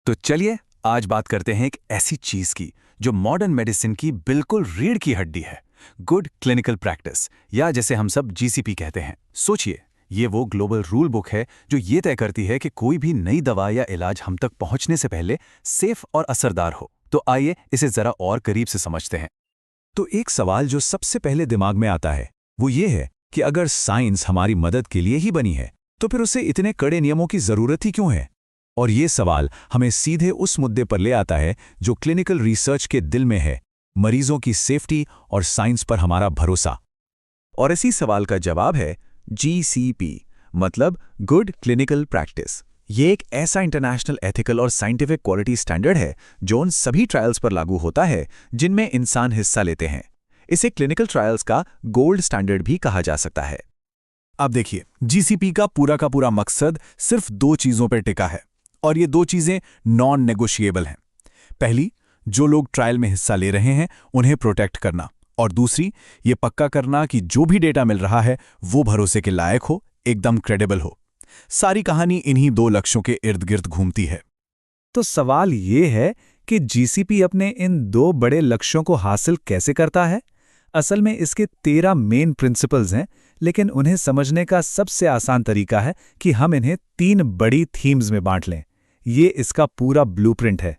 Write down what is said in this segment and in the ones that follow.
तो चलिए आज बात करते हैं एक ऐसी चीज की जो मॉडर्न मेडिसिन की बिल्कुल रीढ़ की हड्डी है। गुड क्लिनिकल प्रैक्टिस, या जैसे हम सब जीसीपी कहते हैं। सोचिए, ये वो ग्लोबल रूल बुक है जो ये तय करती है कि कोई भी नई दवा या इलाज हम तक पहुंचने से पहले सेफ और असरदार हो। तो आइए इसे जरा और करीब से समझते हैं। तो एक सवाल जो सबसे पहले दिमाग में आता है वो ये है कि अगर साइंस हमारी मदद के लिए ही बनी है तो फिर उसे इतने कड़े नियमों की जरूरत ही क्यों है। और ये सवाल हमें सीधे उस मुद्दे पर ले आता है जो क्लिनिकल रिसर्च के दिल में है, मरीजों की सेफ्टी और साइंस पर हमारा भरोसा। और इसी सवाल का जवाब है GCP, मतलब गुड क्लिनिकल प्रैक्टिस। ये एक ऐसा इंटरनेशनल एथिकल और साइंटिफिक क्वालिटी स्टैंडर्ड है जो उन सभी ट्रायल्स पर लागू होता है जिनमें इंसान हिस्सा लेते हैं। इसे क्लिनिकल ट्रायल्स का गोल्ड स्टैंडर्ड भी कहा जा सकता है। अब देखिए, जीसीपी का पूरा मकसद सिर्फ दो चीजों पर टिका है, और ये दो चीजें नॉन नेगोशिएबल हैं। पहली, जो लोग ट्रायल में हिस्सा ले रहे हैं उन्हें प्रोटेक्ट करना, और दूसरी, ये पक्का करना कि जो भी डेटा मिल रहा है वो भरोसे के लायक हो, एकदम क्रेडिबल हो। सारी कहानी इन्हीं दो लक्ष्यों के इर्द गिर्द घूमती है। तो सवाल ये है कि जीसीपी अपने इन दो बड़े लक्ष्यों को हासिल कैसे करता है। असल में इसके 13 मेन प्रिंसिपल्स हैं, लेकिन उन्हें समझने का सबसे आसान तरीका है कि हम इन्हें 3 बड़ी थीम्स में बांट लें। ये इसका पूरा ब्लूप्रिंट है।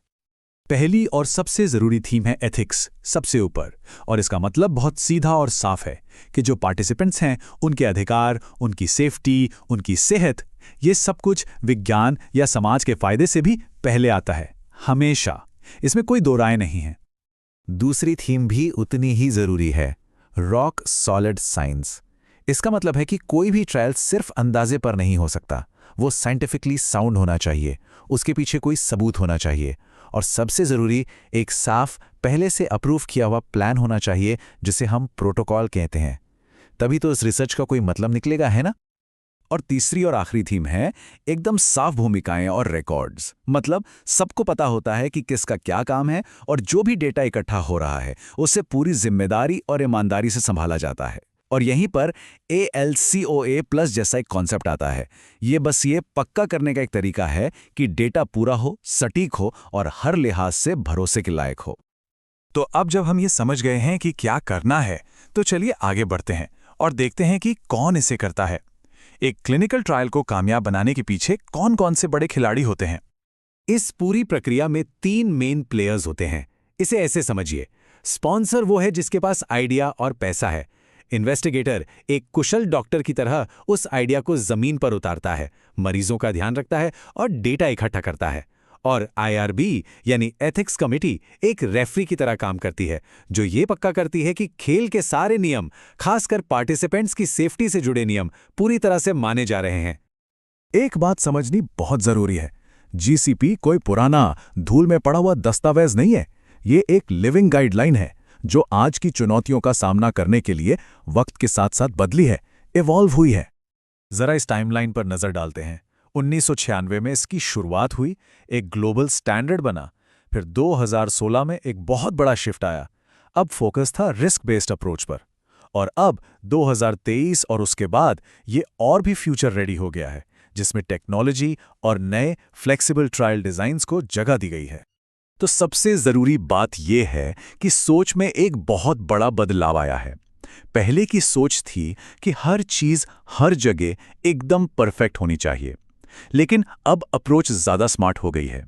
पहली और सबसे जरूरी थीम है एथिक्स, सबसे ऊपर। और इसका मतलब बहुत सीधा और साफ है कि जो पार्टिसिपेंट्स हैं उनके अधिकार, उनकी सेफ्टी, उनकी सेहत, ये सब कुछ विज्ञान या समाज के फायदे से भी पहले आता है, हमेशा। इसमें कोई दो राय नहीं है। दूसरी थीम भी उतनी ही जरूरी है, रॉक सॉलिड साइंस। इसका मतलब है कि कोई भी ट्रायल सिर्फ अंदाजे पर नहीं हो सकता, वो साइंटिफिकली साउंड होना चाहिए, उसके पीछे कोई सबूत होना चाहिए, और सबसे जरूरी, एक साफ, पहले से अप्रूव किया हुआ प्लान होना चाहिए जिसे हम प्रोटोकॉल कहते हैं। तभी तो इस रिसर्च का कोई मतलब निकलेगा, है ना। और तीसरी और आखिरी थीम है एकदम साफ भूमिकाएं और रिकॉर्ड्स। मतलब सबको पता होता है कि किसका क्या काम है, और जो भी डेटा इकट्ठा हो रहा है उसे पूरी जिम्मेदारी और ईमानदारी से संभाला जाता है। और यहीं पर ALCOA+ जैसा एक कॉन्सेप्ट आता है। ये बस ये पक्का करने का एक तरीका है कि डेटा पूरा हो, सटीक हो और हर लिहाज से भरोसे के लायक हो। तो अब जब हम ये समझ गए हैं कि क्या करना है, तो चलिए आगे बढ़ते हैं और देखते हैं कि कौन इसे करता है। एक क्लिनिकल ट्रायल को कामयाब बनाने के पीछे कौन कौन से बड़े खिलाड़ी होते हैं। इस पूरी प्रक्रिया में 3 मेन प्लेयर्स होते हैं। इसे ऐसे समझिए, स्पॉन्सर वो है जिसके पास आइडिया और पैसा है। इन्वेस्टिगेटर एक कुशल डॉक्टर की तरह उस आइडिया को जमीन पर उतारता है, मरीजों का ध्यान रखता है और डेटा इकट्ठा करता है। और IRB यानी एथिक्स कमेटी एक रेफरी की तरह काम करती है, जो ये पक्का करती है कि खेल के सारे नियम, खासकर पार्टिसिपेंट्स की सेफ्टी से जुड़े नियम, पूरी तरह से माने जा रहे हैं। एक बात समझनी बहुत जरूरी है, जीसीपी कोई पुराना धूल में पड़ा हुआ दस्तावेज नहीं है। ये एक लिविंग गाइडलाइन है जो आज की चुनौतियों का सामना करने के लिए वक्त के साथ साथ बदली है, इवॉल्व हुई है। जरा इस टाइमलाइन पर नजर डालते हैं। 1996 में इसकी शुरुआत हुई, एक ग्लोबल स्टैंडर्ड बना। फिर 2016 में एक बहुत बड़ा शिफ्ट आया। अब फोकस था रिस्क बेस्ड अप्रोच पर। और अब 2023 और उसके बाद ये और भी फ्यूचर रेडी हो गया है, जिसमें टेक्नोलॉजी और नए फ्लेक्सिबल ट्रायल डिजाइन्स को जगह दी गई है। तो सबसे जरूरी बात यह है कि सोच में एक बहुत बड़ा बदलाव आया है। पहले की सोच थी कि हर चीज हर जगह एकदम परफेक्ट होनी चाहिए, लेकिन अब अप्रोच ज्यादा स्मार्ट हो गई है।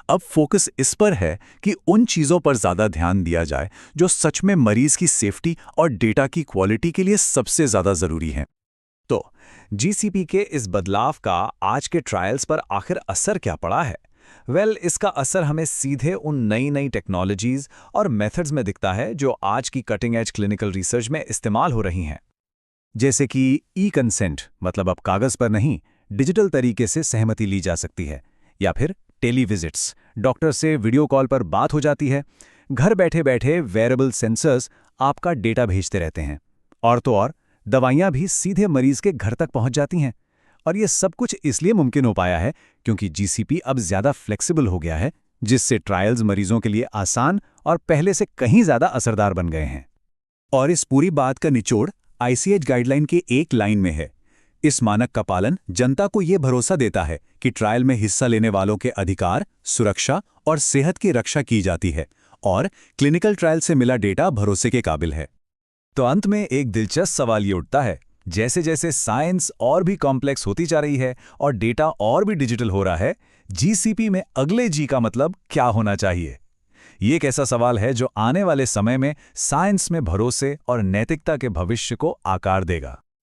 अब फोकस इस पर है कि उन चीजों पर ज्यादा ध्यान दिया जाए जो सच में मरीज की सेफ्टी और डेटा की क्वालिटी के लिए सबसे ज्यादा जरूरी हैं। तो जीसीपी के इस बदलाव का आज के ट्रायल्स पर आखिर असर क्या पड़ा है? इसका असर हमें सीधे उन नई टेक्नोलॉजीज और मेथड्स में दिखता है जो आज की कटिंग एज क्लिनिकल रिसर्च में इस्तेमाल हो रही हैं। जैसे कि ई-कंसेंट, मतलब अब कागज पर नहीं, डिजिटल तरीके से सहमति ली जा सकती है। या फिर टेलीविजिट्स, डॉक्टर से वीडियो कॉल पर बात हो जाती है। घर बैठे बैठे वेयरेबल सेंसर्स आपका डेटा भेजते रहते हैं। और तो और दवाइयाँ भी सीधे मरीज के घर तक पहुंच जाती हैं। और ये सब कुछ इसलिए मुमकिन हो पाया है क्योंकि जीसीपी अब ज्यादा फ्लेक्सिबल हो गया है, जिससे ट्रायल्स मरीजों के लिए आसान और पहले से कहीं ज्यादा असरदार बन गए हैं। और इस पूरी बात का निचोड़ ICH गाइडलाइन की एक लाइन में है। इस मानक का पालन जनता को ये भरोसा देता है कि ट्रायल में हिस्सा लेने वालों के अधिकार, सुरक्षा और सेहत की रक्षा की जाती है और क्लिनिकल ट्रायल से मिला डेटा भरोसे के काबिल है। तो अंत में एक दिलचस्प सवाल ये उठता है, जैसे जैसे साइंस और भी कॉम्प्लेक्स होती जा रही है और डेटा और भी डिजिटल हो रहा है, जीसीपी में अगले जी का मतलब क्या होना चाहिए? ये एक ऐसा सवाल है जो आने वाले समय में साइंस में भरोसे और नैतिकता के भविष्य को आकार देगा।